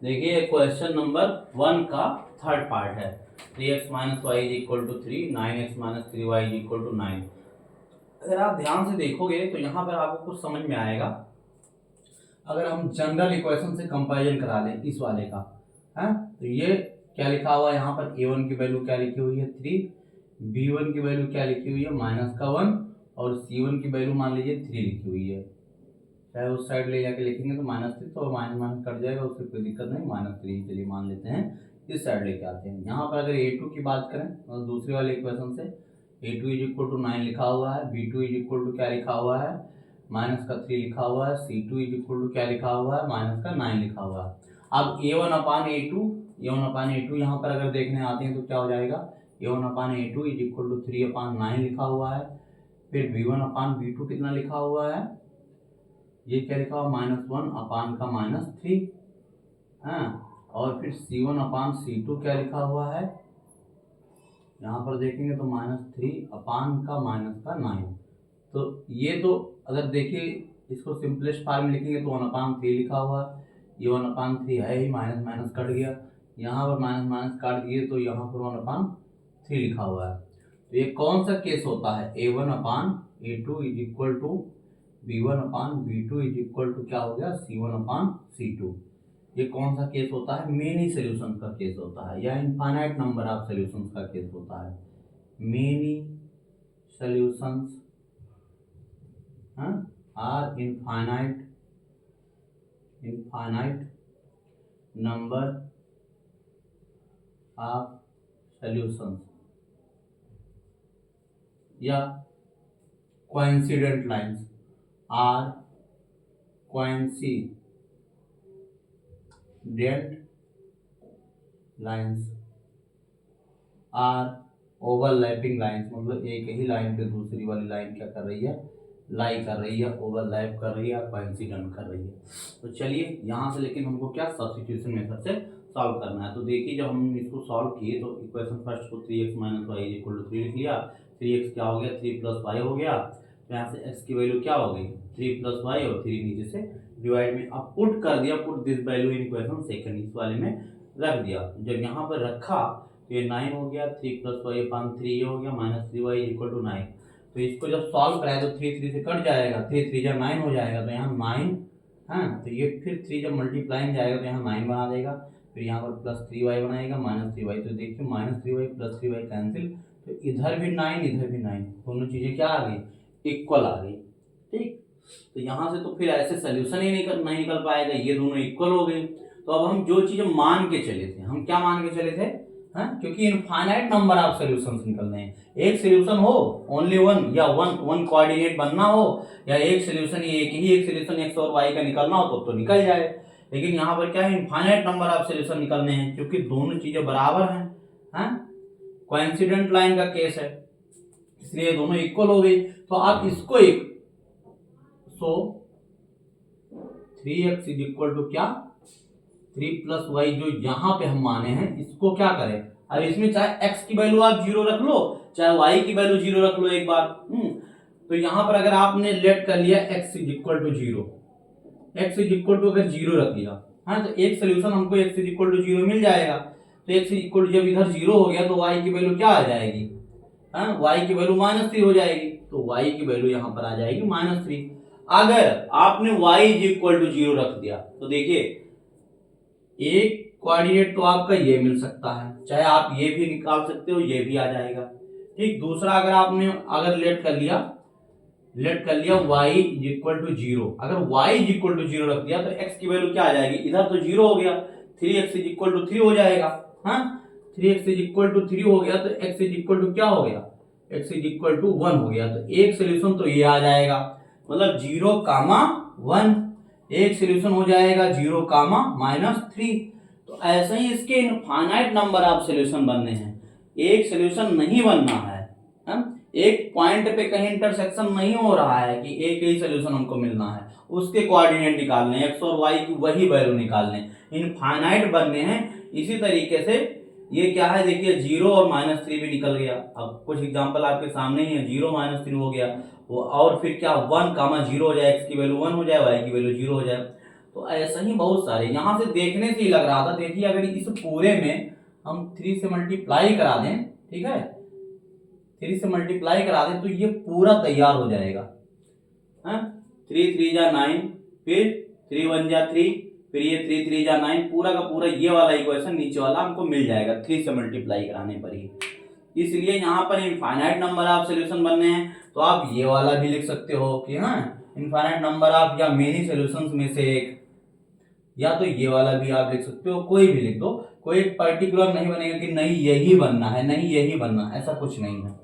देखिए question number 1 का third part है। 3x minus Y is equal to 3, 9x minus 3y is equal to 9। अगर आप ध्यान से देखोगे तो यहाँ पर आपको कुछ समझ में आएगा। अगर हम जनरल इक्वेशन से कंपैरिजन करा लें इस वाले का, है तो ये क्या लिखा हुआ है यहाँ पर, a1 की वैल्यू क्या लिखी हुई है 3, b1 की वैल्यू क्या लिखी हुई है -1 और c1 की वैल्यू मान लीजिए 3 लिखी हुई है। चाहे उस साइड ले जाके लिखेंगे तो -3 तो माइनस माइनस कट जाएगा, उससे कोई दिक्कत नहीं, -3 चलिए मान लेते हैं। इस साइड लेके आते हैं। यहाँ पर अगर a2 की बात करें तो दूसरे वाले इक्वेशन से a2 इज इक्वल टू 9 लिखा हुआ है, b2 इज इक्वल टू क्या लिखा हुआ है -3 लिखा हुआ है, c2 इज इक्वल टू क्या लिखा हुआ है -9 लिखा हुआ है। अब a1 अपान a2 यहाँ पर अगर देखने आते हैं तो क्या हो जाएगा, a1 upon a2 is equal to 3 upon 9 लिखा हुआ है। फिर b1 अपान b2 कितना लिखा हुआ है, ये क्या लिखा हुआ -1 अपान का -3, हाँ। और फिर c1 अपान c2 क्या लिखा हुआ है, यहाँ पर देखेंगे तो -3 अपान का -9। तो ये तो अगर देखिए इसको सिंपलेस्ट फॉर्म में लिखेंगे तो 1/3 लिखा हुआ है, ये 1/3 है ही, माइनस माइनस कट गया, यहाँ पर माइनस माइनस काट दिए तो यहाँ पर 1/3 लिखा हुआ है। तो ये कौन सा केस होता है, a1 upon a2 is equal to b1 upon b2 is equal to क्या हो गया c1 अपान c2। ये कौन सा केस होता है, मेनी सोल्यूशन का केस होता है, या इनफाइनाइट नंबर ऑफ सोल्यूशंस का केस होता है। Many solutions are infinite number of solutions, या coincident lines are coincident lines are overlapping lines, मतलब एक ही लाइन पे दूसरी वाली लाइन क्या कर रही है, लाई कर रही है, ओवरलैप कर रही है, कोइंसिडेंट कर रही है। तो चलिए यहाँ से लेकिन हमको क्या सब्स्टिट्यूशन मेथड से सॉल्व करना है। तो देखिए जब हम इसको सॉल्व किए तो इक्वेशन फर्स्ट को 3x minus Y equal to 3 लिख लिया, 3x क्या हो गया 3 प्लस वाई हो गया, तो यहाँ से x की वैल्यू क्या हो गई 3 प्लस वाई और 3 नीचे से डिवाइड में अब पुट कर दिया, put this value in equation second, इस वाले में रख दिया। जब यहाँ पर रखा तो ये 9 हो गया, 3 प्लस वाई अपान 3 ये हो गया, -3y इक्वल टू 9। तो इसको जब सॉल्व कराए तो 3 3 से कट जाएगा, 3 3 जब 9 हो जाएगा तो यहाँ 9, हाँ। तो ये फिर 3 जब मल्टीप्लाई जाएगा तो यहाँ 9 बना देगा, फिर यहाँ पर प्लस 3y बनाएगा -3y। तो देखिए -3y प्लस 3y कैंसिल, तो इधर भी 9 इधर भी 9, दोनों चीज़ें क्या आ गई, इक्वल आ गई, ठीक। तो यहाँ से तो फिर ऐसे सोल्यूशन ही नहीं निकल पाएगा, ये दोनों इक्वल हो गई। तो अब हम जो चीज़ें मान के चले थे, हम क्या मान के चले थे, हाँ, क्योंकि इनफाइनाइट नंबर ऑफ सॉल्यूशंस निकलने हैं, एक सॉल्यूशन हो ओनली वन, या वन कोऑर्डिनेट बनना हो, या एक सॉल्यूशन एक सॉल्यूशन x और y का निकलना हो तो निकल जाए। लेकिन यहाँ पर क्या है, इनफाइनाइट नंबर ऑफ सॉल्यूशन निकलने हैं, क्योंकि दोनों चीजें बराबर हैं, हाँ। कोइंसिडेंट लाइन का केस है, इसलिए दोनों इक्वल हो गई। तो आप इसको एक 3x इज इक्वल टू क्या 3 प्लस वाई, जो यहाँ पे हम माने हैं इसको क्या करें, अब इसमें चाहे x की वैल्यू आप 0 रख लो, चाहे y की वैल्यू 0 रख लो एक बार। तो यहाँ पर अगर आपने लेट कर लिया x is equal to 0, x is equal to अगर 0 रख लिया, हाँ, तो एक सोल्यूशन हमको x इज इक्वल टू 0 मिल जाएगा। तो x इज इक्वल टू जब इधर 0 हो गया तो y की वैल्यू क्या आ जाएगी, हाँ, y की वैल्यू -3 हो जाएगी, तो y की वैल्यू यहाँ पर आ जाएगी -3। अगर आपने y इज इक्वल टू 0 रख दिया तो देखिए एक कोऑर्डिनेट तो आपका ये मिल सकता है, चाहे आप ये भी निकाल सकते हो, ये भी आ जाएगा, ठीक। दूसरा अगर आपने लेट कर लिया y इज इक्वल टू 0, अगर y इज इक्वल टू 0 रख दिया तो x की वैल्यू क्या आ जाएगी, इधर तो 0 हो गया, 3x इज इक्वल टू 3 हो जाएगा, हाँ। 3x इज इक्वल टू 3 हो गया तो x इज इक्वल टू क्या हो गया, x इज इक्वल टू 1 हो गया। तो एक सोल्यूशन तो ये आ जाएगा, मतलब 0, 1 एक सोल्यूशन हो जाएगा 0, -3। तो ऐसे ही इसके इनफाइनाइट नंबर ऑफ सोल्यूशन बनने हैं, एक सोल्यूशन नहीं बनना है, एक पॉइंट पे कहीं इंटरसेक्शन नहीं हो रहा है कि एक ही सोल्यूशन हमको मिलना है, उसके कोऑर्डिनेट निकालने, x और y की वही वैल्यू निकालने, इनफाइनाइट बनने हैं। इसी तरीके से ये क्या है, देखिए 0 और -3 भी निकल गया। अब कुछ एग्जांपल आपके सामने ही है, 0 -3 हो गया वो, और फिर क्या 1, 0 हो जाए, x की वैल्यू 1 हो जाए, y की वैल्यू 0 हो जाए। तो ऐसा ही बहुत सारे, यहाँ से देखने से ही लग रहा था। देखिए अगर इस पूरे में हम 3 से मल्टीप्लाई करा दें, ठीक है, 3 से मल्टीप्लाई करा दें तो ये पूरा तैयार हो जाएगा। 3 3 जा 9, फिर 3 1 जा 3, फिर ये 3 3 जा 9, पूरा का पूरा ये वाला इक्वेशन नीचे वाला हमको मिल जाएगा 3 से मल्टीप्लाई कराने पर ही। इसलिए यहाँ पर इनफाइनाइट नंबर ऑफ सॉल्यूशन बनने हैं तो आप ये वाला भी लिख सकते हो कि हाँ इनफाइनाइट नंबर ऑफ या मेनी सॉल्यूशंस में से एक, या तो ये वाला भी आप लिख सकते हो, कोई भी लिख दो, कोई पर्टिकुलर नहीं बनेगा कि नहीं यही बनना है, नहीं यही बनना, ऐसा कुछ नहीं है।